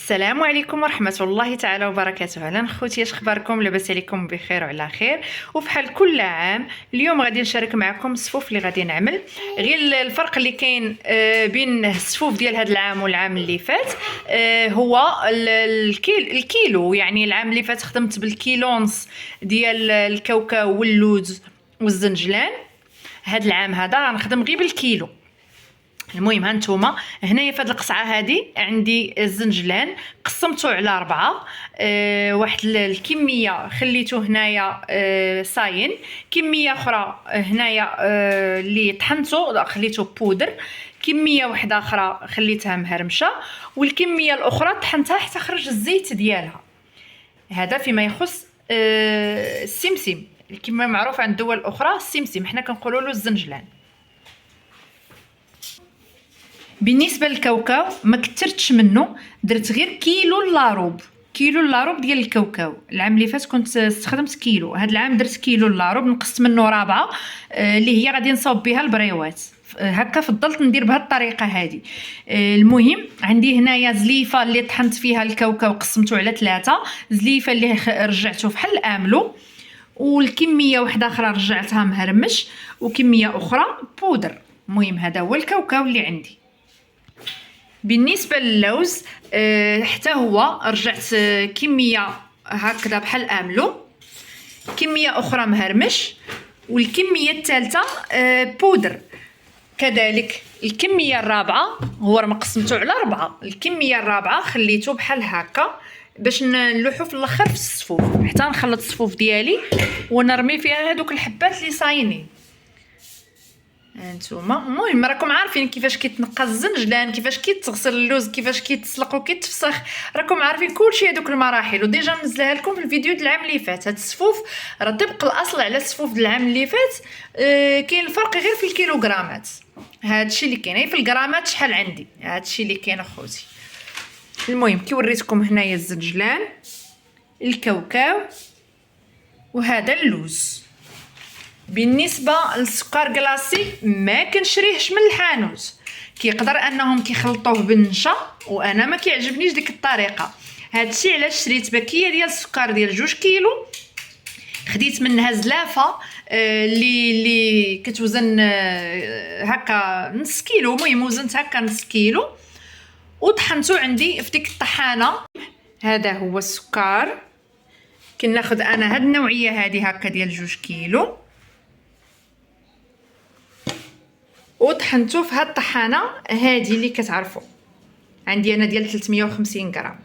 السلام عليكم ورحمة الله تعالى وبركاته. أهلا خوتي، اش اخباركم؟ لاباس عليكم بخير وعلى خير. وفحال كل عام اليوم غادي نشارك معكم الصفوف اللي غادي نعمل. غير الفرق اللي كاين بين الصفوف ديال هذا العام والعام اللي فات هو الكيلو. يعني العام اللي فات خدمت بالكيلو ونص ديال الكاوكاو واللوز والزنجلان. هذا العام هذا غنخدم غير بالكيلو. المهم هانتوما هنايا في هذه القصعه هذه عندي الزنجلان قسمته على 4. واحد الكميه خليته هنايا صاين، كميه اخرى هنايا اللي طحنته خليته بودر، كميه واحده اخرى خليتها مهرمشه، والكميه الاخرى طحنتها حتى خرج الزيت ديالها. هذا فيما يخص السمسم كما معروف عند الدول الاخرى. السمسم حنا كنقولوا له الزنجلان. بالنسبه للكاوكاو ما كثرتش منه، درت غير كيلو لاروب ديال الكاوكاو. العام اللي فات كنت استخدمت كيلو، هذا العام درت كيلو لاروب، نقصت منه رابعه اللي هي غادي نصاوب بها البريوات. هكا فضلت ندير بهذه الطريقه هذه. المهم عندي هنايا زليفه اللي طحنت فيها الكاوكاو قسمته على 3، زليفه اللي رجعته فحال الاملو، والكميه واحده اخرى رجعتها مهرمش، وكميه اخرى بودر. المهم هذا هو الكاوكاو اللي عندي. بالنسبه للوز حتى هو رجعت كميه هكذا بحال املو، كميه اخرى مهرمش، والكميه الثالثه بودر. كذلك الكميه الرابعه هو راه قسمته على 4، الكميه الرابعه خليته بحال هكا باش نلوحو في الاخر في الصفوف حتى نخلط الصفوف ديالي ونرمي فيها هذوك الحبات اللي صاينين. هانتوما المهم راكم عارفين كيفاش كيتنقى الزنجلان، كيفاش كيتغسل اللوز، كيفاش كيتسلق وكيتفسخ. راكم عارفين كلشي هذوك المراحل، وديجا منزلها لكم في الفيديو ديال العام اللي فات. هاد الصفوف راه طبق الاصل على الصفوف ديال العام اللي فات. كاين الفرق غير في الكيلوغرامات. هادشي اللي كاين. في الغرامات شحال عندي هادشي اللي كاين اخوتي. المهم كي وريتكم هنايا الزنجلان، الكاوكاو، وهذا اللوز. بالنسبه للسكر كلاصي ما كنشريهش من الحانوت، كيقدر انهم كيخلطوه بالنشا وانا ما كيعجبنيش ديك الطريقه. هادشي علاش شريت باكيه ديال السكر ديال 2 كيلو. خديت منها زلافه اللي كتوزن هكا نص كيلو. المهم وزنت هكا نص كيلو وطحنته عندي في ديك الطحانه. هذا هو السكر. كناخذ انا هاد النوعيه هذه هكا ديال 2 كيلو وطحنته في هاد الطحانه هذه اللي كتعرفوا عندي انا ديال 350 غرام.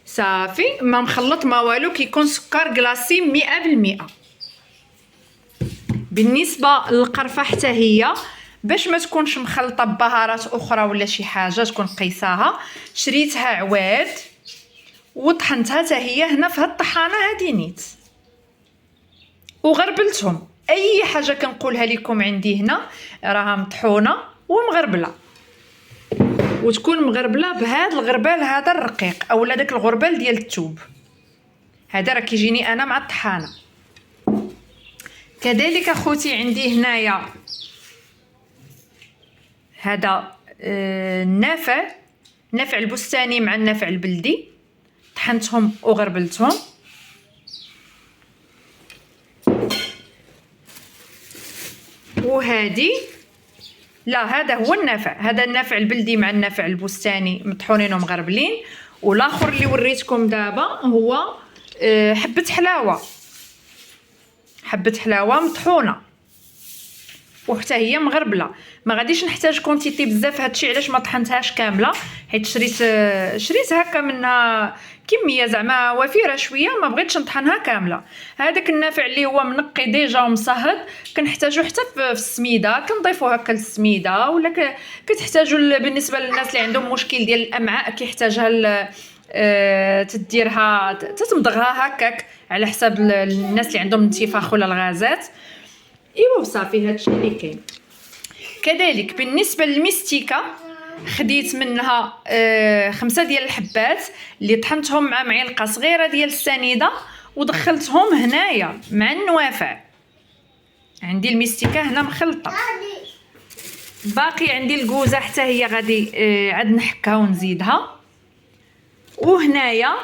صافي ما مخلط ما والو، كيكون سكر كلاصي 100%. بالنسبه للقرفه حتى هي باش ما تكونش مخلطه ببهارات اخرى ولا شي حاجه تكون قيساها، شريتها عواد وطحنتها حتى هي هنا في هاد الطحانه هذه نيت وغربلتهم. اي حاجه كنقولها لكم عندي هنا راها مطحونه ومغربله، وتكون مغربله بهذا الغربال هذا الرقيق اولا داك الغربال ديال الثوب. هذا راه كيجيني انا مع الطحانه. كذلك اخوتي عندي هنايا هذا النافع البستاني مع النافع البلدي، طحنتهم وغربلتهم. وهذه لا، هذا هو النافع، هذا النافع البلدي مع النافع البستاني مطحونين ومغربلين. والاخر اللي وريتكم دابا هو حبه حلاوه مطحونه وحتى هي مغربله. ما غاديش نحتاج كونتيتي بزاف، هادشي علاش ما طحنتهاش كامله، حيت شريت هكا منها كميه زعما وفيره شويه، ما بغيتش نطحنها كامله. هذاك النافع اللي هو منقي ديجا ومصهد كنحتاجو حتى في السميده، كنضيفو هكا للسميده، ولا كتحتاجوا بالنسبه للناس اللي عندهم مشكل ديال الامعاء كيحتاجها تديرها تتمضغها هكاك على حساب الناس اللي عندهم انتفاخ ولا الغازات. ايوا صافي هادشي اللي كاين. كذلك بالنسبه للمستيكه خديت منها 5 ديال الحبات اللي طحنتهم مع معلقه صغيره ديال السنيده ودخلتهم هنايا مع النوافع. عندي المستيكه هنا مخلطه. باقي عندي الكوزه حتى هي غادي عاد نحكها ونزيدها. وهنايا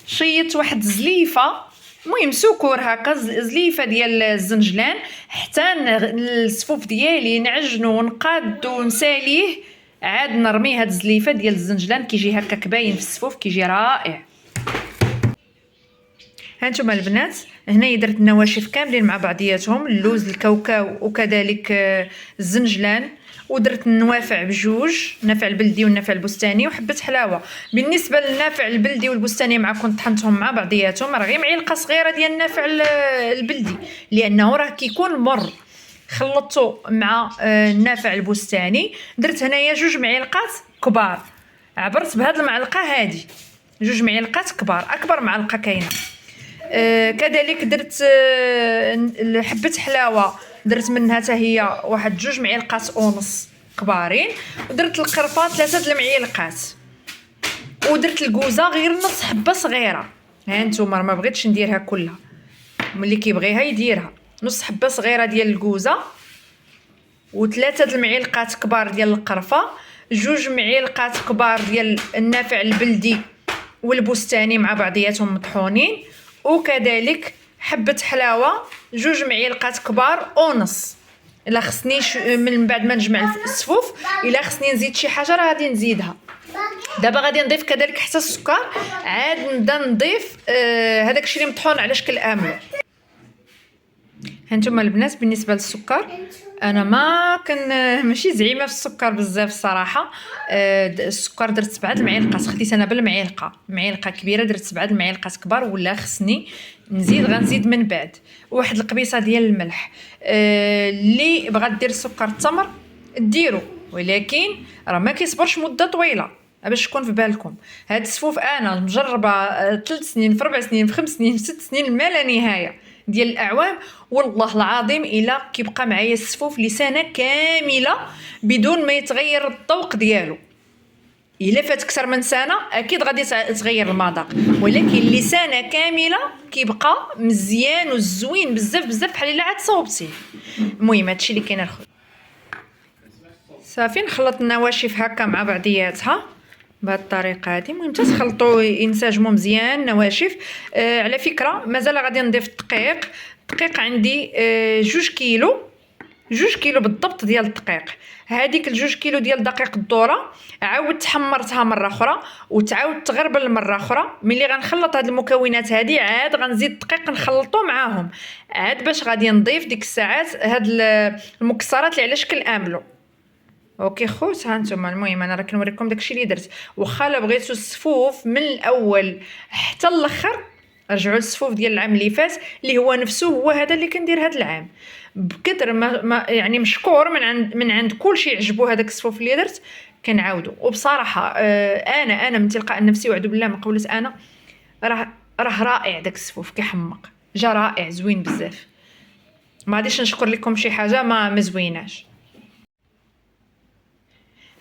شيط واحد الزليفه، المهم سكر هكا، زليفه ديال الزنجلان، حتى الصفوف ديالي نعجنو ونقاد ونساليه، عاد نرمي هاد الزليفه ديال الزنجلان كيجي هكاك باين في الصفوف، كيجي رائع. هانتوما البنات هنايا درت النواشف كاملين مع بعضياتهم، اللوز الكاوكاو وكذلك الزنجلان، ودرت النوافع بجوج، النافع البلدي والنافع البستاني، وحبه حلاوه. بالنسبه للنافع البلدي والبستاني معكم طحنتهم مع بعضياتهم، راه غير معلقه صغيره ديال النافع البلدي لانه راه كيكون مر، خلطته مع النافع البستاني. درت هنايا 2 معالق كبار، عبرت بهاد المعلقه هادي 2 معالق كبار، اكبر معلقه كاينه. كذلك درت حبه حلاوه، درت منها حتى هي واحد 2 معالق ونص كبارين، ودرت القرفه 3 المعالق، ودرت الكوزه غير نص حبه صغيره. ها نتوما ما بغيتش نديرها كلها، ملي كيبغيها يديرها، نص حبه صغيره ديال الكوزه، و3 المعالق كبار ديال القرفه، 2 معالق كبار ديال النافع البلدي والبستاني مع بعضياتهم مطحونين، وكذلك حبه حلاوه 2 معالق كبار ونص. الا خصني من بعد ما نجمع الصفوف، الا خصني نزيد شي حاجه راه غادي نزيدها. دابا غادي نضيف كذلك حتى السكر، عاد نبدا نضيف هذاك الشيء اللي مطحون على شكل املو. هانتوما البنات بالنسبه للسكر، انا ما ماشي زعيمه في السكر بزاف الصراحه. السكر درت 7 المعالق، خديت انا بالمعلقه، معلقه كبيره درت 7 المعالق كبار، ولا خصني نزيد غنزيد من بعد. واحد القبيصه ديال الملح. اللي بغات دير السكر التمر ديرو، ولكن راه ما كيصبرش مده طويله باش تكون في بالكم. هاد الصفوف انا مجربه 3 سنين، في 4 سنين، في 5 سنين، في 6 سنين، ما لا نهايه ديال الاعوام، والله العظيم الا كيبقى معايا الصفوف لسنه كامله بدون ما يتغير الذوق ديالو. الا فات اكثر من سنه اكيد غادي تغير المذاق، ولكن لسنه كامله كيبقى مزيان وزوين بزاف بزاف بحال الا عاد صوبتيه. المهم هادشي اللي كاين الخوت. صافي نخلط النواشف هكا مع بعضياتها بهذه الطريقه هذه. المهم تخلطوا ينسجموا مزيان نواشف. على فكره مازال غادي نضيف الدقيق عندي 2 كيلو، 2 كيلو بالضبط ديال الدقيق. هذيك 2 كيلو ديال دقيق الذره عاودت حمرتها مره اخرى، وتعاود تغربل مره اخرى. ملي غنخلط هاد المكونات هذه عاد غنزيد الدقيق نخلطو معاهم، عاد باش غادي نضيف ديك الساعات هاد المكسرات اللي على شكل املو. اوكي خوت، ها نتوما المهم انا راه كنوريكم داكشي اللي درت. واخا لا بغيتو الصفوف من الاول حتى الاخر رجعوا للصفوف ديال العام اللي فات، اللي هو نفسه هو هذا اللي كندير هذا العام بكثر ما يعني مشكور من عند كلشي عجبو هذاك الصفوف اللي درت. كنعاودو وبصراحه انا من تلقاء نفسي وعد بالله ما قولت انا، راه رائع داك الصفوف، كيحمق، جا رائع زوين بزاف. ما غاديش نشكر لكم شي حاجه ما زويناش.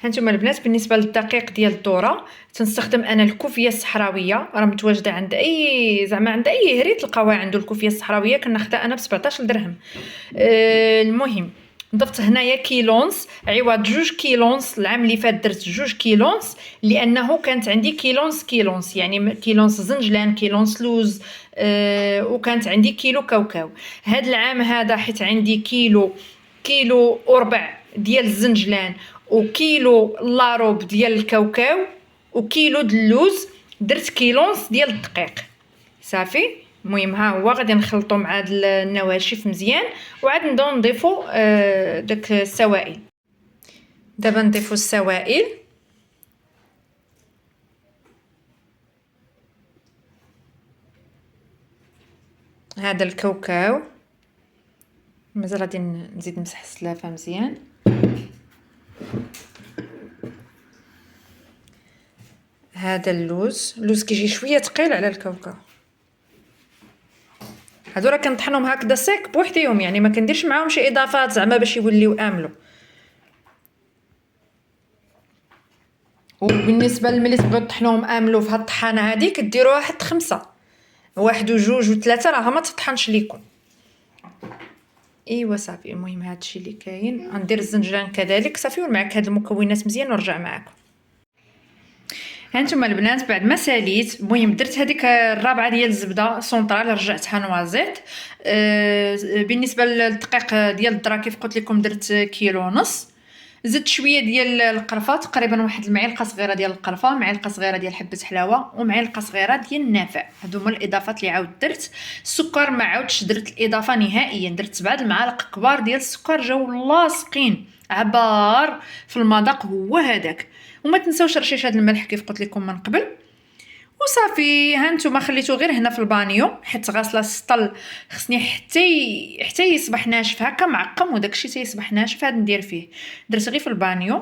هانتوما البنات بالنسبه للدقيق ديال الذره تنستخدم انا الكوفيه الصحراويه، راه متواجده عند اي زعما عند اي هري تلقاوها عنده الكوفيه الصحراويه، كناخذها انا ب 17 درهم. المهم ضفت هنايا كيلونس عوض 2 كيلونس. العام اللي فات درت 2 كيلونس لانه كانت عندي كيلونس يعني كيلونس زنجلان، كيلونس لوز، وكانت عندي كيلو كاوكاو. هاد العام هذا حيت عندي كيلو وربع ديال الزنجلان، وكيلو لاروب ديال الكاوكاو، وكيلو د اللوز، درت كيلونس ديال الدقيق. صافي المهم ها هو غادي نخلطو مع هاد النواشف مزيان، وعاد نبداو نضيفو داك السوائل. دابا نضيفو السوائل. هذا الكاوكاو مازال غادي نزيد نمسح السلافه مزيان. هذا اللوز كيجي شويه ثقيل على الكاوكاو. هادو راه كنطحنهم هكذا سيك بوحديهم، يعني ما كنديرش معاهم شي اضافات زعما باش يوليو املو. وبالنسبه ملي تبغيو تطحنوهم املو في هاد الطحانه هادي كديروها حتى 5، 1 و2 و3 راه ما تطحنش ليكم. ايوا صافي المهم هادشي اللي كاين. غندير الزنجلان كذلك صافي، ونمعك هاد المكونات مزيان ونرجع معكم. هانتوما البنات بعد ما ساليت، المهم درت هذيك الرابعه ديال الزبده سونطرال رجعتها نوازيت. بالنسبه للدقيق ديال الذره كيف قلت لكم درت كيلو ونص. زدت شويه ديال القرفه، تقريبا واحد المعلقه صغيره ديال القرفه، معلقه صغيره ديال حبه حلاوه، ومعلقه صغيره ديال النافع. هادو هما الاضافات اللي عاود درت. السكر ما عاودتش درت الاضافه نهائيا، درت 7 المعالق كبار ديال السكر جاو لاصقين عبار في المذاق هو هذاك. وما تنساوش رشيش هذا الملح كيف قلت لكم من قبل. وصافي هانتوما خليته غير هنا في البانيو حيت غاسله السطل، خصني حتى يصبح ناشف هكا معقم، وداكشي تيصبح ناشف هاد ندير فيه. درت غير في البانيو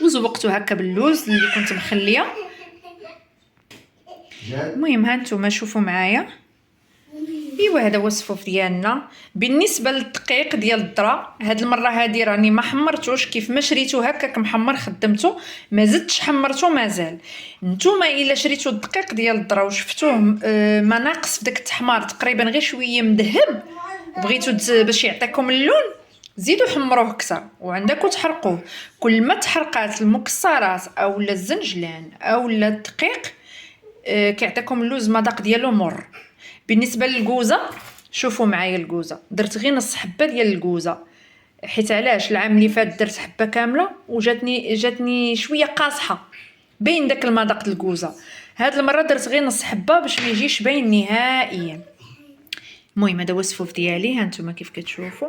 وزوقته هكا باللوز اللي كنت مخليه. المهم هانتوما شوفوا معايا. ايوا هذا هو الصفوف ديالنا. بالنسبه للدقيق ديال الذره، هاد المره هادي راني ما حمرتوش، كيف ما شريتو هكاك محمر خدمته، ما زدتش حمرته مازال. نتوما الا شريتو الدقيق ديال الذره وشفتوه ما ناقص في داك التحمار، تقريبا غير شويه مذهب، بغيتو باش يعطيكم اللون، زيدوا حمروه اكثر وعندكم تحرقوه. كل ما تحرقات المكسرات او الزنجلان او الدقيق كيعطيكم اللوز مذاق ديالو مر. بالنسبه للكوزه، شوفوا معايا الكوزه درت غير نص حبه ديال الكوزه، حيت علاش العام اللي فات درت حبه كامله وجاتني شويه قاصحه باين داك المذاق ديال الكوزه. هاد المره درت غير نص حبه باش ما يجيش باين نهائيا. المهم هذا هو السفوف ديالي، ها نتوما كيف كتشوفوا.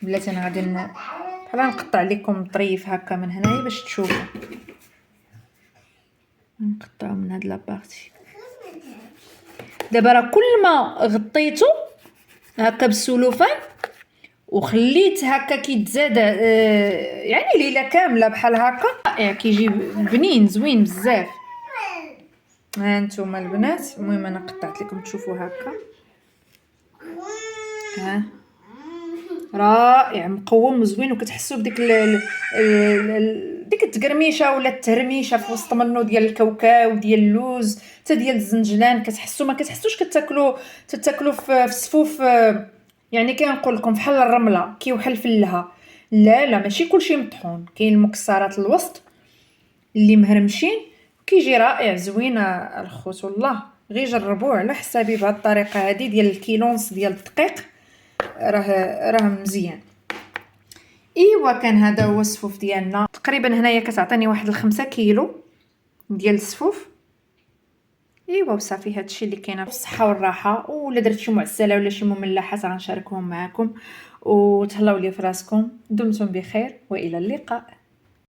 بلاتي انا غادي بحال نقطع لكم طريف هكا من هنايا باش تشوفوا. نقطعو من هاد لابارتي. دابا راه كل ما غطيتو هكا بالسلوفان وخليت هكا كيتزاد يعني ليله كامله بحال هكا، رائع كيجي بنين زوين بزاف. ها نتوما البنات، المهم انا قطعت لكم تشوفوا هكا. ها رائع مقوم وزوين، وكتحسوا بديك ديك التقرميشه ولا التهرميشه في وسط منه ديال الكاوكاو ديال اللوز حتى ديال الزنجلان. كتحسوا ما كتحسوش تتاكلوا في السفوف، يعني كنقول لكم بحال الرمله كيوحل فلها. لا ماشي كلشي مطحون، كاين المكسرات الوسط اللي مهرمشين كيجي رائع زوين الخوت. والله غير جربوه على حسابي بهذه الطريقه هذه ديال الكيلونس ديال الدقيق، راه مزيان. ايوا كان هذا هو الصفوف ديالنا. تقريبا هنايا كتعطيني واحد 5 كيلو ديال الصفوف. ايوا وصافي هادشي اللي كاين بالصحه والراحه. ولا درت شي معسله ولا شي مملحات غنشاركهم معكم. وتهلاو لي في راسكم، دمتم بخير والى اللقاء.